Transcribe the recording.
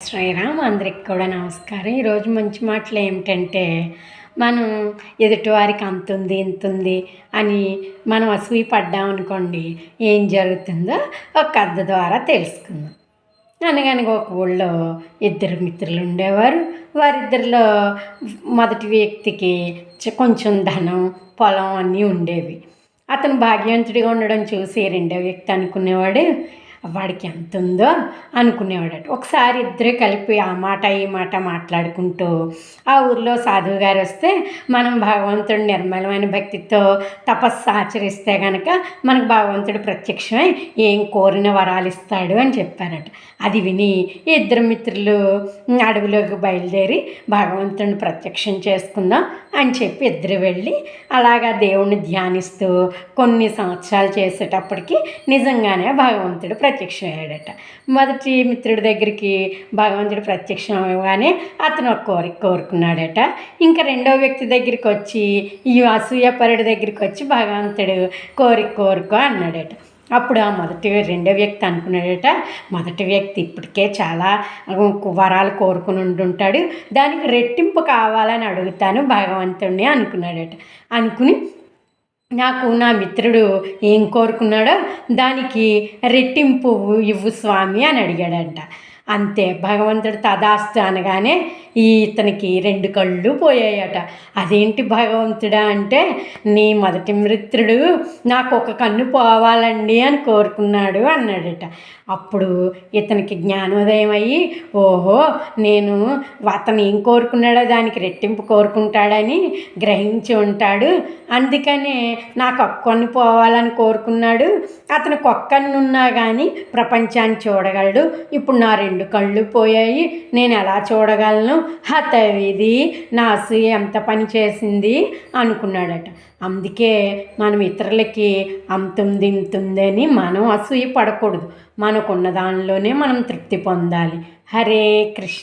శ్రీరామ్ అందరికి కూడా నమస్కారం. ఈరోజు మంచి మాటలు ఏమిటంటే, మనం ఎదుటివారికి అంతుంది ఇంతుంది అని మనం అసూయ పడ్డామనుకోండి, ఏం జరుగుతుందో ఒక కథ ద్వారా తెలుసుకుందాం. అనగనగా ఒక ఊళ్ళో ఇద్దరు మిత్రులు ఉండేవారు. వారిద్దరిలో మొదటి వ్యక్తికి కొంచెం ధనం, పొలం అన్నీ ఉండేవి. అతను భాగ్యవంతుడిగా ఉండడం చూసి రెండో వ్యక్తి అనుకునేవాడు, వాడికి ఎంత ఉందో అనుకునేవాడట. ఒకసారి ఇద్దరు కలిపి ఆ మాట ఈ మాట మాట్లాడుకుంటూ ఆ ఊర్లో సాధువు గారు వస్తే, మనం భగవంతుడు నిర్మలమైన భక్తితో తపస్సు ఆచరిస్తే కనుక మనకు భగవంతుడు ప్రత్యక్షమై ఏం కోరిన వరాలు ఇస్తాడు అని చెప్పారట. అది విని ఇద్దరు మిత్రులు అడవిలోకి బయలుదేరి భగవంతుడిని ప్రత్యక్షం చేసుకుందాం అని చెప్పి ఇద్దరు వెళ్ళి అలాగా దేవుణ్ణి ధ్యానిస్తూ కొన్ని సంవత్సరాలు చేసేటప్పటికి నిజంగానే భగవంతుడు ప్రత్యక్షమయ్యాడట. మొదటి మిత్రుడి దగ్గరికి భగవంతుడు ప్రత్యక్షం అవ్వగానే అతను ఒక కోరిక కోరుకున్నాడట. ఇంకా రెండో వ్యక్తి దగ్గరికి వచ్చి, ఈ అసూయపరుడి దగ్గరికి వచ్చి భగవంతుడు కోరుకో అన్నాడట. అప్పుడు ఆ రెండో వ్యక్తి అనుకున్నాడట, మొదటి వ్యక్తి ఇప్పటికే చాలా వరాలు కోరుకుని ఉంటుంటాడు, దానికి రెట్టింపు కావాలని అడుగుతాను భగవంతుడిని అనుకున్నాడట. అనుకుని నాకు నా మిత్రుడు ఏం కోరుకున్నాడో దానికి రెట్టింపు ఇవ్వు స్వామి అని అడిగాడంట. అంతే, భగవంతుడు తదాస్తు అనగానే ఇతనికి రెండు కళ్ళు పోయాయట. అదేంటి భగవంతుడా అంటే, నీ మొదటి మిత్రుడు నాకు ఒక కన్ను పోవాలండి అని కోరుకున్నాడు అన్నాడట. అప్పుడు ఇతనికి జ్ఞానోదయం అయ్యి, ఓహో, నేను అతను ఏం కోరుకున్నాడో దానికి రెట్టింపు కోరుకుంటాడని గ్రహించి ఉంటాడు, అందుకనే నాకు ఒక్క కన్ను పోవాలని కోరుకున్నాడు. అతను ఒక్క కన్ను ఉన్నా కానీ ప్రపంచాన్ని చూడగలడు. ఇప్పుడు నా రెండు కళ్ళు పోయాయి, నేను ఎలా చూడగలను? హతవిధి, నా అసూయ ఎంత పని చేసింది అనుకున్నాడట. అందుకే మనం ఇతరులకి అంతుంది ఇంతుందని మనం అసూయ పడకూడదు. మనకున్న దానిలోనే మనం తృప్తి పొందాలి. హరే కృష్ణ.